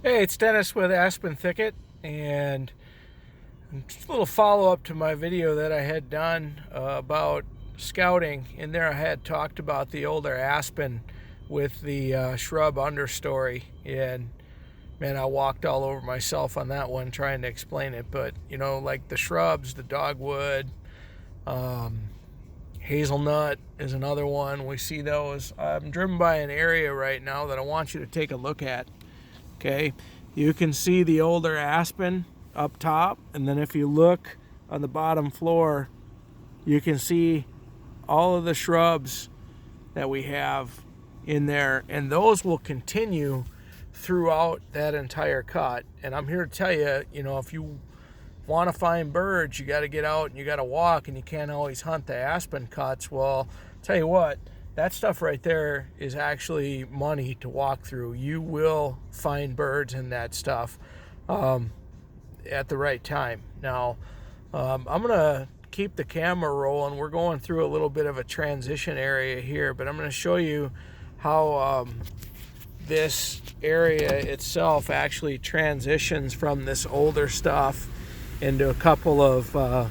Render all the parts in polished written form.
Hey, it's Dennis with Aspen Thicket, and just a little follow-up to my video that I had done about scouting. In there I had talked about the older aspen with the shrub understory, and man, I walked all over myself on that one trying to explain it. But, you know, like the shrubs, the dogwood, um, hazelnut is another one. We see those. I'm driven by an area right now that I want you to take a look at. Okay, you can see the older aspen up top, and then if you look on the bottom floor, you can see all of the shrubs that we have in there, and those will continue throughout that entire cut. And I'm here to tell you, you know, if you want to find birds, you got to get out and you got to walk, and you can't always hunt the aspen cuts. Well, tell you what, that stuff right there is actually money to walk through. You will find birds in that stuff at the right time. Now, I'm going to keep the camera rolling. We're going through a little bit of a transition area here, but I'm going to show you how this area itself actually transitions from this older stuff into a couple of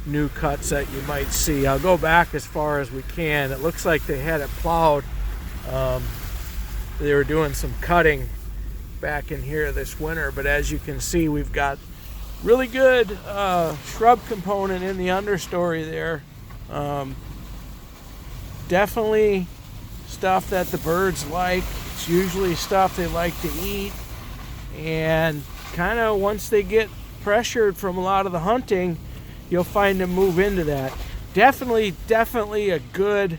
new cuts that you might see. I'll go back as far as we can. It looks like they had it plowed. They were doing some cutting back in here this winter, but as you can see, we've got really good shrub component in the understory there. Definitely stuff that the birds like. It's usually stuff they like to eat, and kind of once they get pressured from a lot of the hunting, you'll find them move into that. Definitely a good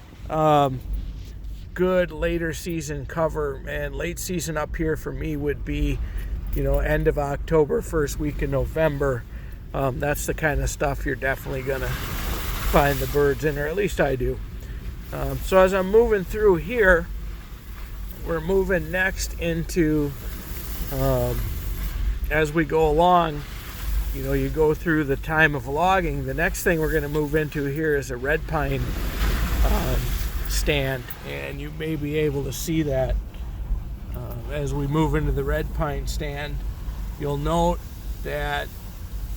good later season cover. And late season up here for me would be, you know, end of October, first week of November. That's the kind of stuff you're definitely gonna find the birds in, or at least I do. So as I'm moving through here, we're moving next into, as we go along, you know, you go through the time of logging. The next thing we're going to move into here is a red pine stand, and you may be able to see that as we move into the red pine stand. You'll note that,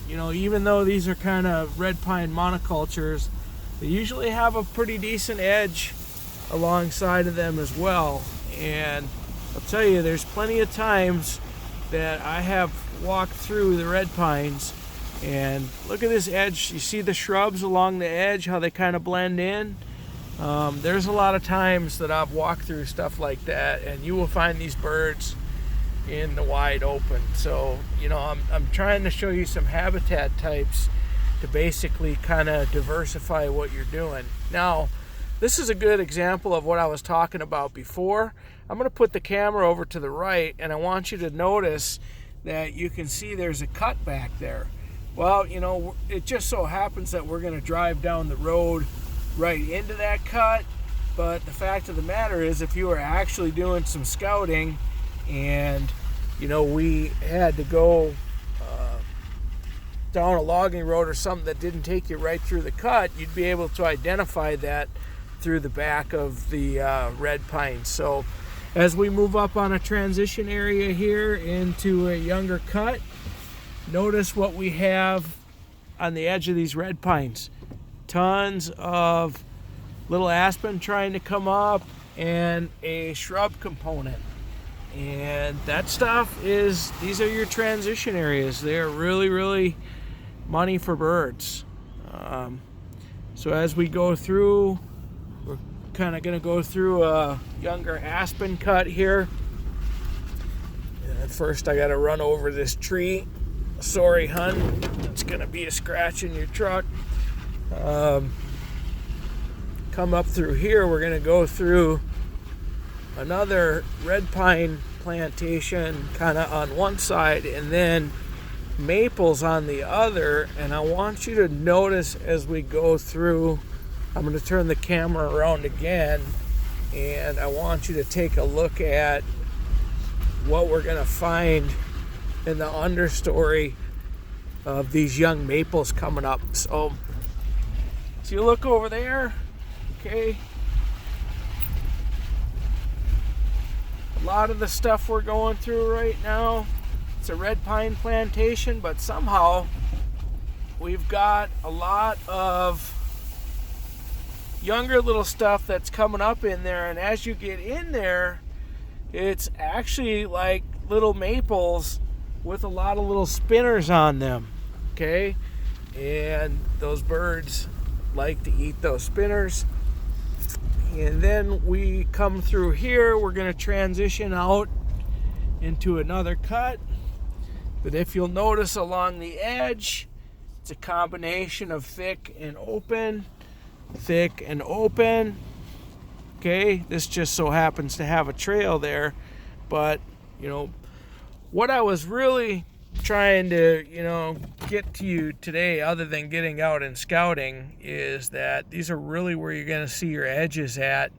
you know, even though these are kind of red pine monocultures, they usually have a pretty decent edge alongside of them as well. And I'll tell you, there's plenty of times that I have walked through the red pines, and look at this edge. You see the shrubs along the edge, how they kind of blend in. There's a lot of times that I've walked through stuff like that, and you will find these birds in the wide open. So, you know, I'm trying to show you some habitat types to basically kind of diversify what you're doing. Now, this is a good example of what I was talking about before. I'm going to put the camera over to the right, and I want you to notice that you can see there's a cut back there. Well, you know, it just so happens that we're going to drive down the road right into that cut, but the fact of the matter is, if you were actually doing some scouting and, you know, we had to go down a logging road or something that didn't take you right through the cut, you'd be able to identify that through the back of the red pines. So as we move up on a transition area here into a younger cut, notice what we have on the edge of these red pines. Tons of little aspen trying to come up, and a shrub component. And that stuff is, these are your transition areas. They're really money for birds. So as we go through, we're kind of going to go through a younger aspen cut here. And first I got to run over this tree. Sorry, hun, it's going to be a scratch in your truck. Come up through here, we're going to go through another red pine plantation kind of on one side, and then maples on the other. And I want you to notice as we go through, I'm going to turn the camera around again, and I want you to take a look at what we're going to find in the understory of these young maples coming up. So you look over there, okay? A lot of the stuff we're going through right now It's a red pine plantation, but somehow we've got a lot of younger little stuff that's coming up in there, and as you get in there, it's actually like little maples with a lot of little spinners on them, okay? And those birds like to eat those spinners. And then we come through here, we're going to transition out into another cut. But if you'll notice along the edge, it's a combination of thick and open, thick and open. Okay, this just so happens to have a trail there, but you know, what I was really trying to, get to you today, other than getting out and scouting, is that these are really where you're going to see your edges at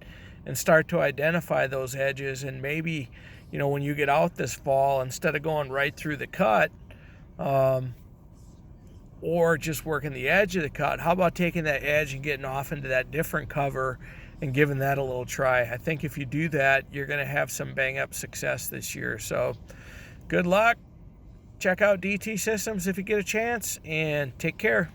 and start to identify those edges. And maybe, when you get out this fall, instead of going right through the cut, or just working the edge of the cut, how about taking that edge and getting off into that different cover and giving that a little try? I think if you do that, you're going to have some bang up success this year. So good luck. Check out DT Systems if you get a chance, and take care.